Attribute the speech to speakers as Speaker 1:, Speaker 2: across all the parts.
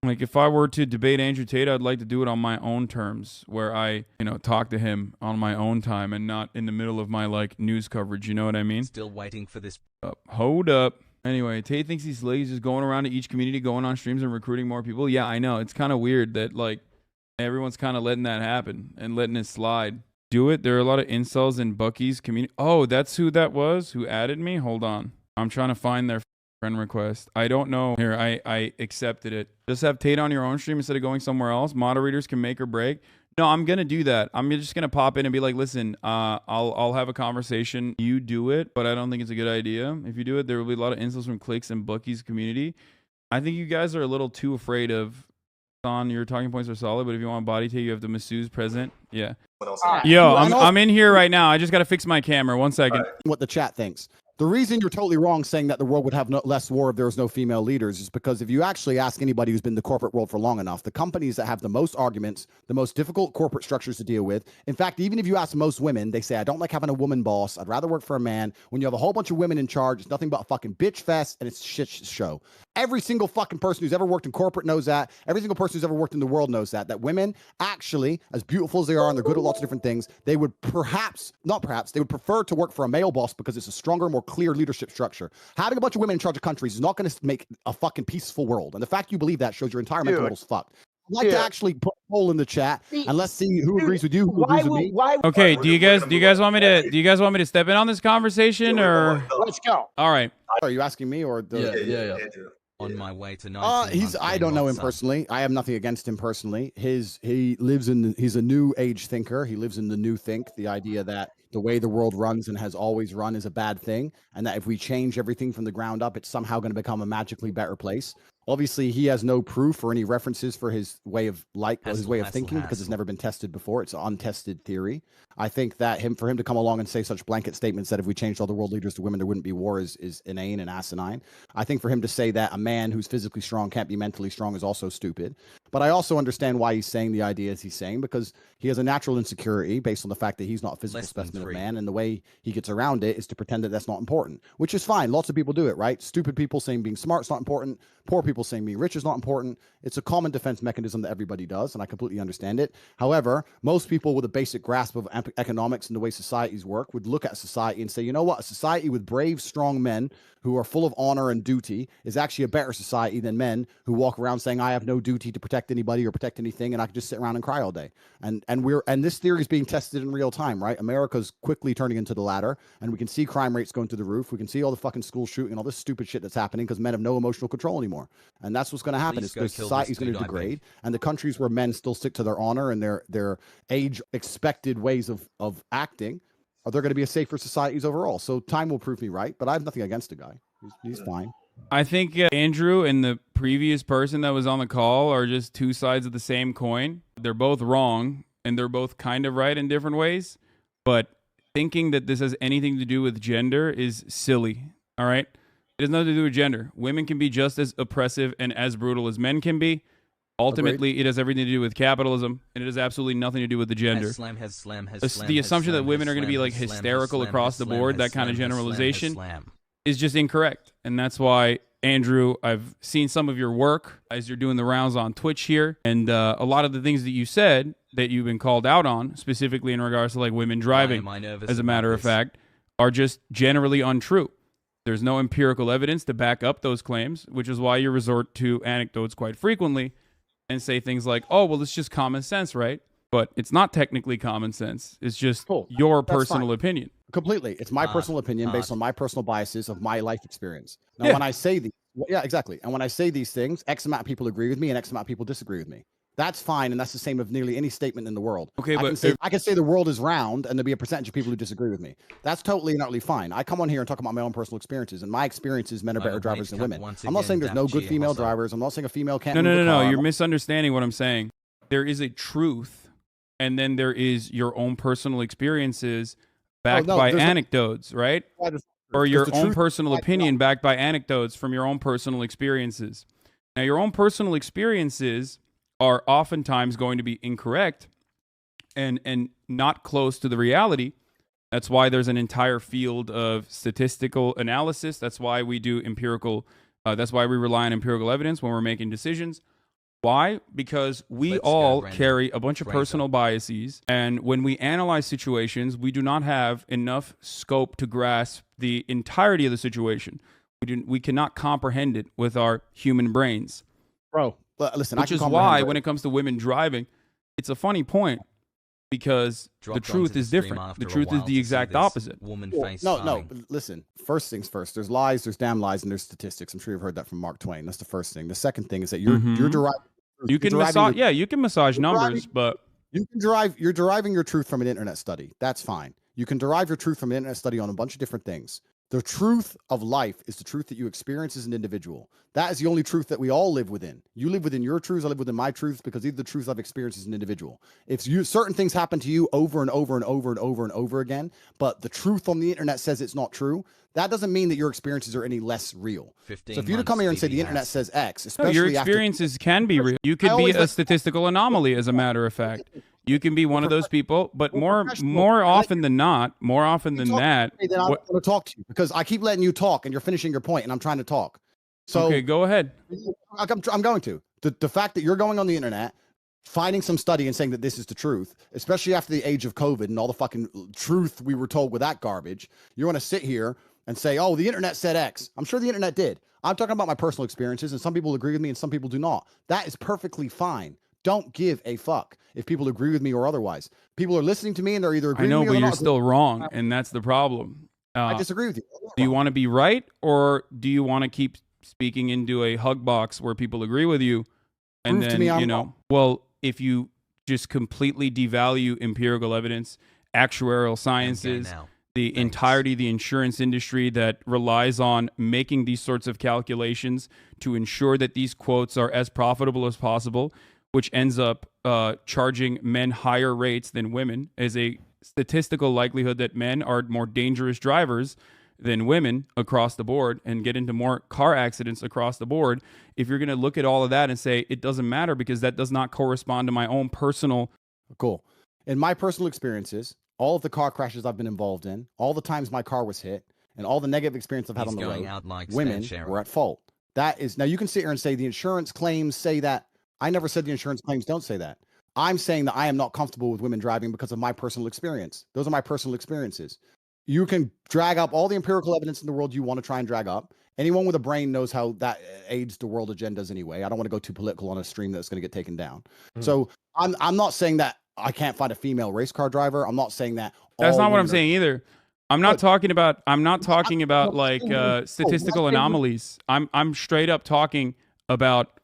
Speaker 1: Like, if I were to debate Andrew Tate, I'd like to do it on my own terms, where I, talk to him on my own time and not in the middle of my, like, news coverage. You know what I mean?
Speaker 2: Still waiting for this.
Speaker 1: Hold up. Anyway, Tate thinks he's lazy, just going around to each community, going on streams and recruiting more people. Yeah, I know. It's kind of weird that, like, everyone's kind of letting that happen and letting it slide. Do it. There are a lot of incels in Bucky's community. Oh, that's who that was who added me? Hold on. I'm trying to find their friend request. I don't know. Here, I accepted it. Just have Tate on your own stream instead of going somewhere else. Moderators can make or break. No, I'm gonna do that. I'm just gonna pop in and be like, listen, I'll have a conversation. You do it, but I don't think it's a good idea. If you do it, there will be a lot of insults from cliques and Bucky's community. I think you guys are a little too afraid of. On your talking points are solid, but if you want body Tate, you have the masseuse present. Yeah. Yo, I'm in here right now. I just gotta fix my camera. 1 second.
Speaker 3: What the chat thinks. The reason you're totally wrong saying that the world would have less war if there was no female leaders is because if you actually ask anybody who's been in the corporate world for long enough, the companies that have the most arguments, the most difficult corporate structures to deal with. In fact, even if you ask most women, they say, I don't like having a woman boss. I'd rather work for a man. When you have a whole bunch of women in charge, it's nothing but a fucking bitch fest and it's a shit show. Every single fucking person who's ever worked in corporate knows that. Every single person who's ever worked in the world knows that women actually, as beautiful as they are and they're good at lots of different things, they would they would prefer to work for a male boss because it's a stronger, more clear leadership structure. Having a bunch of women in charge of countries is not going to make a fucking peaceful world. And the fact you believe that shows your entire mental model's fucked. I'd like to actually put a poll in the chat and let's see who agrees with you, who agrees with me.
Speaker 1: Okay, do you guys want me to step in on this conversation or
Speaker 3: let's go?
Speaker 1: All right.
Speaker 3: Are you asking me or the
Speaker 2: Yeah. On my way to 19
Speaker 3: I don't know him personally. I have nothing against him personally. He's a new age thinker. He lives in the new think, the idea that the way the world runs and has always run is a bad thing, and that if we change everything from the ground up, it's somehow going to become a magically better place. Obviously, he has no proof or any references for his way of thinking because it's never been tested before. It's an untested theory. I think that for him to come along and say such blanket statements that if we changed all the world leaders to women, there wouldn't be war is inane and asinine. I think for him to say that a man who's physically strong can't be mentally strong is also stupid. But I also understand why he's saying the ideas he's saying, because he has a natural insecurity based on the fact that he's not a physical specimen of man, and the way he gets around it is to pretend that that's not important, which is fine. Lots of people do it, right? Stupid people saying being smart is not important. Poor people saying being rich is not important. It's a common defense mechanism that everybody does, and I completely understand it. However, most people with a basic grasp of economics and the way societies work would look at society and say, you know what? A society with brave, strong men who are full of honor and duty is actually a better society than men who walk around saying, I have no duty to protect anybody or protect anything, and I can just sit around and cry all day. And this theory is being tested in real time, right? America's quickly turning into the latter, and we can see crime rates going through the roof. We can see all the fucking school shooting, all this stupid shit that's happening because men have no emotional control anymore. And that's what's going to happen. Is the society's going to degrade, and the countries where men still stick to their honor and their age expected ways of acting, are there going to be a safer societies overall? So time will prove me right, but I have nothing against the guy. He's fine.
Speaker 1: I think Andrew and the previous person that was on the call are just two sides of the same coin. They're both wrong, and they're both kind of right in different ways. But thinking that this has anything to do with gender is silly, all right? It has nothing to do with gender. Women can be just as oppressive and as brutal as men can be. Ultimately, It has everything to do with capitalism, and it has absolutely nothing to do with the gender. The assumption that women are going to be like hysterical across the board, that kind of generalization, is just incorrect. And that's why, Andrew, I've seen some of your work as you're doing the rounds on Twitch here, and a lot of the things that you said that you've been called out on, specifically in regards to like women driving, as a matter of fact, are just generally untrue. There's no empirical evidence to back up those claims, which is why you resort to anecdotes quite frequently and say things like, oh, well, it's just common sense, right? But it's not technically common sense. It's just your personal opinion.
Speaker 3: Completely. It's my personal opinion based on my personal biases of my life experience. Now, when I say these, exactly. And when I say these things, X amount of people agree with me and X amount of people disagree with me. That's fine, and that's the same of nearly any statement in the world. Okay, I can say the world is round, and there'll be a percentage of people who disagree with me. That's totally and utterly fine. I come on here and talk about my own personal experiences, and my experiences, men are better drivers than women. I'm not saying there's no good female drivers. I'm not saying a female can't.
Speaker 1: No. You're misunderstanding what I'm saying. There is a truth, and then there is your own personal experiences backed by anecdotes, right? Or your own personal opinion backed by anecdotes from your own personal experiences. Now, your own personal experiences are oftentimes going to be incorrect and not close to the reality. That's why there's an entire field of statistical analysis. That's why we do empirical. That's why we rely on empirical evidence when we're making decisions. Why? Because we all carry a bunch of personal biases, and when we analyze situations, we do not have enough scope to grasp the entirety of the situation. We cannot comprehend it with our human brains.
Speaker 3: Bro, listen,
Speaker 1: which is why when it comes to women driving, it's a funny point because the truth is different. The truth is the exact opposite.
Speaker 3: No, listen, first things first. There's lies, there's damn lies, and there's statistics. I'm sure you've heard that from Mark Twain. That's the first thing. The second thing is that you're deriving.
Speaker 1: You can massage, you can massage numbers, but
Speaker 3: you're deriving your truth from an internet study. That's fine. You can derive your truth from an internet study on a bunch of different things. The truth of life is the truth that you experience as an individual. That is the only truth that we all live within. You live within your truths, I live within my truths, because these are the truths I've experienced as an individual. If certain things happen to you over and over and over and over and over again, but the truth on the internet says it's not true, that doesn't mean that your experiences are any less real. So if you to come here and say the internet says X, especially
Speaker 1: your experiences can be real. You could be a statistical anomaly, as a matter of fact. You can be one of those people, but more often than not, I want to
Speaker 3: talk to you because I keep letting you talk and you're finishing your point and I'm trying to talk. So
Speaker 1: okay, go ahead.
Speaker 3: I'm going to. The fact that you're going on the internet, finding some study and saying that this is the truth, especially after the age of COVID and all the fucking truth we were told with that garbage, you want to sit here and say, oh, the internet said X. I'm sure the internet did. I'm talking about my personal experiences and some people agree with me and some people do not. That is perfectly fine. Don't give a fuck if people agree with me or otherwise. People are listening to me and they're either agreeing with me or
Speaker 1: but
Speaker 3: not.
Speaker 1: You're still wrong, and that's the problem.
Speaker 3: I disagree with you.
Speaker 1: Do you want to be right, or do you want to keep speaking into a hug box where people agree with you? And
Speaker 3: Prove
Speaker 1: then,
Speaker 3: to me wrong.
Speaker 1: well, if you just completely devalue empirical evidence, actuarial sciences, the entirety of the insurance industry that relies on making these sorts of calculations to ensure that these quotes are as profitable as possible, which ends up charging men higher rates than women, as a statistical likelihood that men are more dangerous drivers than women across the board and get into more car accidents across the board. If you're going to look at all of that and say it doesn't matter because that does not correspond to my own personal...
Speaker 3: Cool. In my personal experiences, all of the car crashes I've been involved in, all the times my car was hit, and all the negative experience I've had on the road, women were at fault. That is... Now, you can sit here and say the insurance claims say that. I never said the insurance claims don't say that. I'm saying that I am not comfortable with women driving because of my personal experience. Those are my personal experiences. You can drag up all the empirical evidence in the world you want to try and drag up. Anyone with a brain knows how that aids the world agendas anyway. I don't want to go too political on a stream that's going to get taken down. So I'm not saying that I can't find a female race car driver. I'm not saying that.
Speaker 1: That's not what I'm saying either. I'm not talking about like statistical anomalies. I'm straight up talking about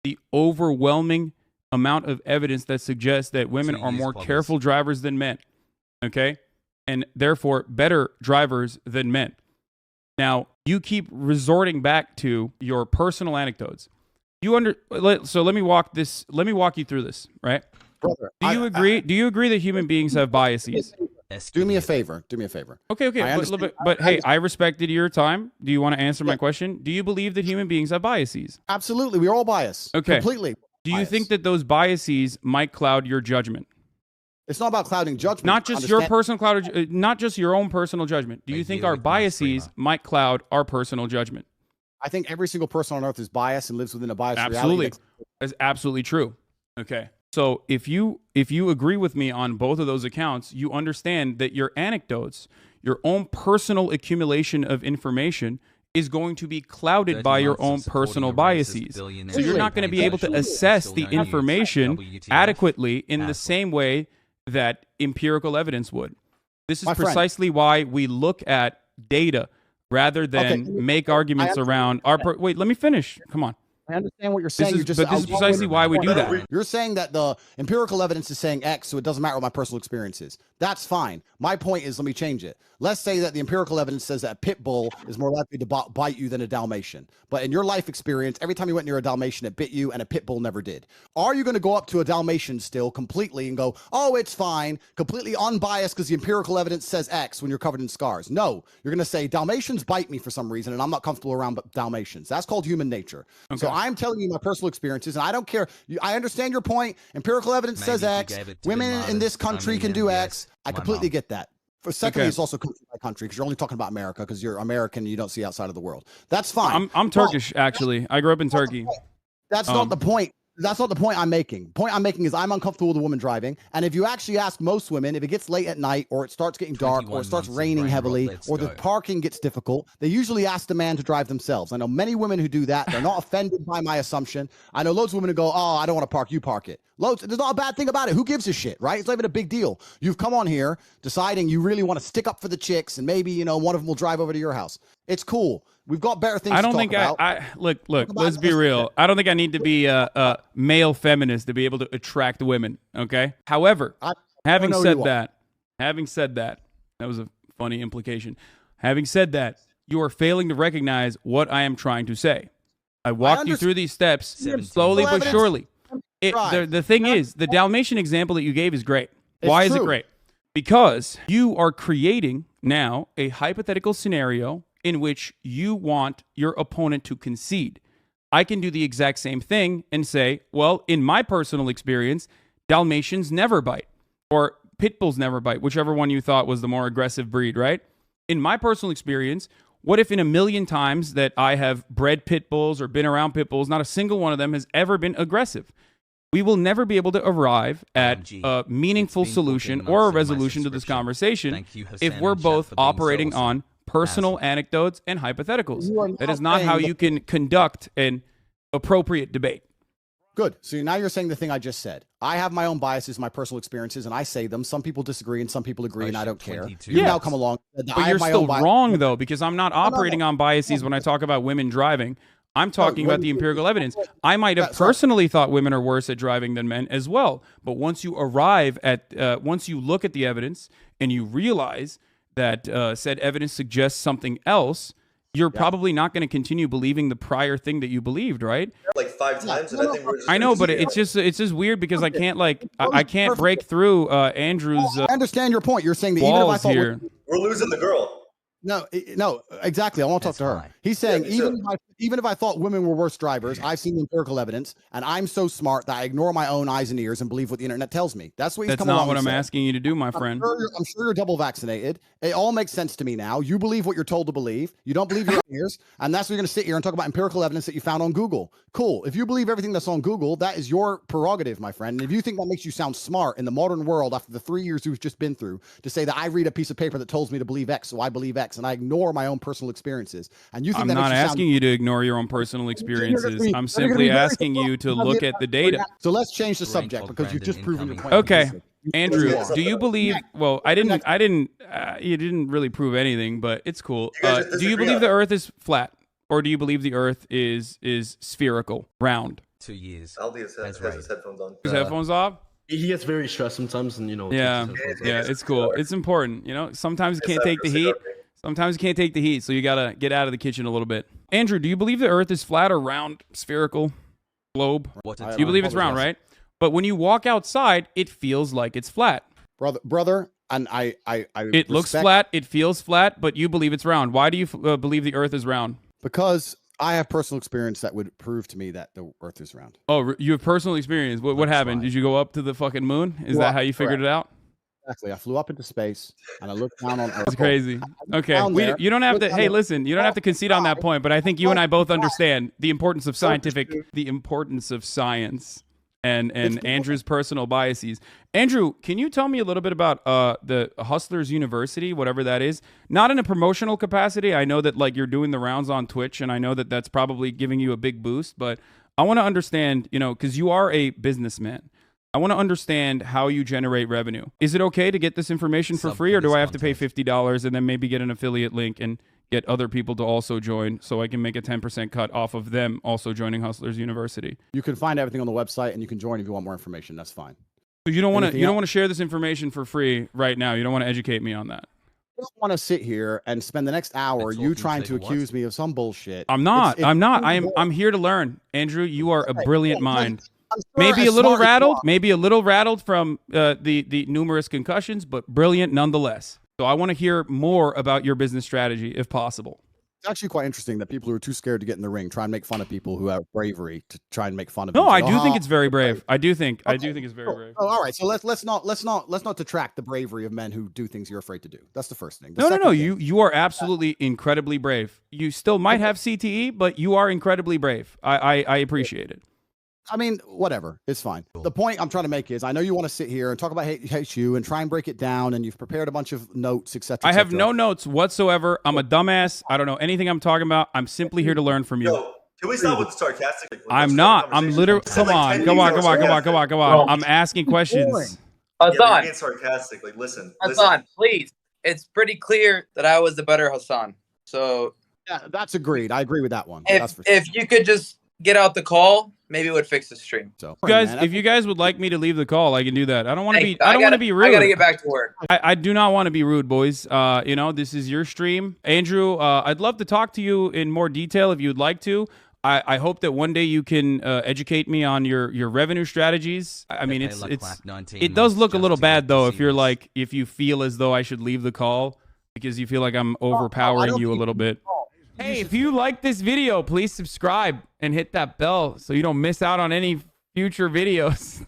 Speaker 1: the overwhelming amount of evidence that suggests that women are more careful drivers than men, okay? And therefore better drivers than men. Now, you keep resorting back to your personal anecdotes. So let me walk you through this, right?
Speaker 3: Brother,
Speaker 1: do you agree that human beings have biases?
Speaker 3: Do me a favor.
Speaker 1: Okay. But hey, I respected your time. Do you want to answer my question? Do you believe that human beings have biases?
Speaker 3: Absolutely. We're all biased.
Speaker 1: Okay.
Speaker 3: Completely.
Speaker 1: Do you think that those biases might cloud your judgment?
Speaker 3: It's not about clouding judgment.
Speaker 1: Not just your personal not just your own personal judgment. Do you think our biases might cloud our personal judgment?
Speaker 3: I think every single person on earth is biased and lives within a biased
Speaker 1: reality.
Speaker 3: Absolutely.
Speaker 1: That's absolutely true. Okay. So if you agree with me on both of those accounts, you understand that your anecdotes, your own personal accumulation of information is going to be clouded by your own personal biases. So you're not going to be able to assess the information adequately in the same way that empirical evidence would. This is precisely why we look at data rather than make arguments around our... Wait, let me finish. Come on.
Speaker 3: I understand what you're saying.
Speaker 1: This is precisely why we do that.
Speaker 3: You're saying that the empirical evidence is saying X, so it doesn't matter what my personal experience is. That's fine. My point is, let me change it. Let's say that the empirical evidence says that a pit bull is more likely to bite you than a Dalmatian. But in your life experience, every time you went near a Dalmatian, it bit you, and a pit bull never did. Are you going to go up to a Dalmatian still completely and go, oh, it's fine, completely unbiased because the empirical evidence says X when you're covered in scars? No. You're going to say, Dalmatians bite me for some reason, and I'm not comfortable around Dalmatians. That's called human nature. Okay. So I'm telling you my personal experiences, and I don't care. I understand your point. Empirical evidence says X. Women in this country can do X. I completely get that. Secondly, it's also country by country because you're only talking about America because you're American and you don't see outside of the world. That's fine.
Speaker 1: I'm Turkish, actually. I grew up in Turkey.
Speaker 3: That's not the point. That's not the point I'm making. The point I'm making is I'm uncomfortable with a woman driving. And if you actually ask most women, if it gets late at night or it starts getting dark or it starts raining heavily or the parking gets difficult, they usually ask the man to drive themselves. I know many women who do that. They're not offended by my assumption. I know loads of women who go, oh, I don't want to park. You park it. Loads. There's not a bad thing about it. Who gives a shit, right? It's not even a big deal. You've come on here deciding you really want to stick up for the chicks and maybe, you know, one of them will drive over to your house. It's cool. We've got better things to talk about.
Speaker 1: I look, let's be real. I don't think I need to be a male feminist to be able to attract women, okay? However, having said that, that was a funny implication. Having said that, you are failing to recognize what I am trying to say. I walked you through these steps slowly but surely. The thing is, the Dalmatian example that you gave is great. Why is it great? Because you are creating now a hypothetical scenario in which you want your opponent to concede. I can do the exact same thing and say, well, in my personal experience, Dalmatians never bite, or pit bulls never bite, whichever one you thought was the more aggressive breed, right? In my personal experience, what if in a million times that I have bred pit bulls or been around pit bulls, not a single one of them has ever been aggressive? We will never be able to arrive at a meaningful solution or a resolution to this conversation if we're both operating on personal anecdotes and hypotheticals. That is not how you can conduct an appropriate debate.
Speaker 3: Good. So now you're saying the thing I just said. I have my own biases, my personal experiences, and I say them. Some people disagree and some people agree, and I don't care. You now come along.
Speaker 1: But you're still wrong, though, because I'm not operating on biases when I talk about women driving. I'm talking about the empirical evidence. I might have personally thought women are worse at driving than men as well. But once you arrive at, once you look at the evidence and you realize that said evidence suggests something else, you're probably not going to continue believing the prior thing that you believed, right?
Speaker 4: Like 5 times, and I think we're just.
Speaker 1: I know, but it's just weird because I can't I can't break through Andrew's.
Speaker 3: I understand your point. You're saying that even if I thought
Speaker 4: we're losing the girl.
Speaker 3: No, exactly. I won't talk to her. He's saying even if I thought women were worse drivers, I've seen empirical evidence, and I'm so smart that I ignore my own eyes and ears and believe what the internet tells me. That's what he's coming along.
Speaker 1: That's not what I'm asking you to do, my friend.
Speaker 3: I'm sure you're double vaccinated. It all makes sense to me now. You believe what you're told to believe. You don't believe your own ears, and that's what you're going to sit here and talk about empirical evidence that you found on Google. Cool. If you believe everything that's on Google, that is your prerogative, my friend. And if you think that makes you sound smart in the modern world after the 3 years we've just been through, to say that I read a piece of paper that tells me to believe X, so I believe X, and I ignore my own personal experiences, and you think
Speaker 1: I'm not asking you to ignore your own personal experiences. I'm simply asking you to look at the data.
Speaker 3: So let's change the subject because you've just proven your point.
Speaker 1: Okay, Andrew, do you believe? Well, I didn't. You didn't really prove anything, but it's cool. Do you believe the Earth is flat, or do you believe the Earth is spherical, round?
Speaker 2: 2 years.
Speaker 4: Aldi has his headphones on.
Speaker 1: His headphones off.
Speaker 5: He gets very stressed sometimes, and
Speaker 1: Yeah, it's cool. It's important. Sometimes you can't take the heat. Sometimes you can't take the heat, so you gotta get out of the kitchen a little bit. Andrew, do you believe the Earth is flat or round, spherical, globe? You believe it's round, right? But when you walk outside, it feels like it's flat.
Speaker 3: Brother, and I
Speaker 1: it looks flat, it feels flat, but you believe it's round. Why do you believe the Earth is round?
Speaker 3: Because I have personal experience that would prove to me that the Earth is round.
Speaker 1: Oh, you have personal experience. What happened? Did you go up to the fucking moon? Is that how you figured it out?
Speaker 3: Exactly. I flew up into space and I looked down on Earth.
Speaker 1: That's crazy. Okay. You don't have to, hey, listen, you don't have to concede on that point, but I think you and I both understand the importance of science and Andrew's personal biases. Andrew, can you tell me a little bit about the Hustlers University, whatever that is? Not in a promotional capacity. I know that you're doing the rounds on Twitch, and I know that that's probably giving you a big boost, but I want to understand, because you are a businessman. I want to understand how you generate revenue. Is it okay to get this information for free, or do I have to pay $50 and then maybe get an affiliate link and get other people to also join so I can make a 10% cut off of them also joining Hustlers University?
Speaker 3: You can find everything on the website, and you can join if you want more information. That's fine.
Speaker 1: So you don't want to share this information for free right now. You don't want to educate me on that.
Speaker 3: I don't want to sit here and spend the next hour trying to accuse me of some bullshit.
Speaker 1: I'm not. I'm here to learn. Andrew, you are a brilliant mind. Maybe a little rattled from the numerous concussions, but brilliant nonetheless. So I want to hear more about your business strategy, if possible.
Speaker 3: It's actually quite interesting that people who are too scared to get in the ring try and make fun of people who have bravery to try and make fun of.
Speaker 1: No, I do think it's very brave. I do think it's very brave.
Speaker 3: Oh, all right. So let's not detract the bravery of men who do things you're afraid to do. That's the first thing.
Speaker 1: No. You are absolutely incredibly brave. You still might have CTE, but you are incredibly brave. I appreciate it.
Speaker 3: I mean, whatever. It's fine. The point I'm trying to make is, I know you want to sit here and talk about hate you and try and break it down, and you've prepared a bunch of notes, etc.
Speaker 1: I have no notes whatsoever. I'm a dumbass. I don't know anything I'm talking about. I'm simply here to learn from you.
Speaker 4: Yo, can we stop with the sarcastic?
Speaker 1: I'm not. I'm literally. Come on. I'm asking questions.
Speaker 4: Hassan, yeah, being sarcastic. Like, listen,
Speaker 6: Hassan, please. It's pretty clear that I was the better Hassan. So
Speaker 3: yeah, that's agreed. I agree with that one.
Speaker 6: If you could just get out the call, maybe it would fix the stream.
Speaker 3: So,
Speaker 1: guys, if you guys would like me to leave the call, I can do that. I don't want to be. I don't want to be rude.
Speaker 6: I gotta get back to work.
Speaker 1: I do not want to be rude, boys. You know, this is your stream, Andrew. I'd love to talk to you in more detail if you'd like to. I hope that one day you can educate me on your revenue strategies. I mean, it does look a little bad though if you feel as though I should leave the call because you feel like I'm overpowering you a little bit. Hey, if you like this video, please subscribe and hit that bell so you don't miss out on any future videos.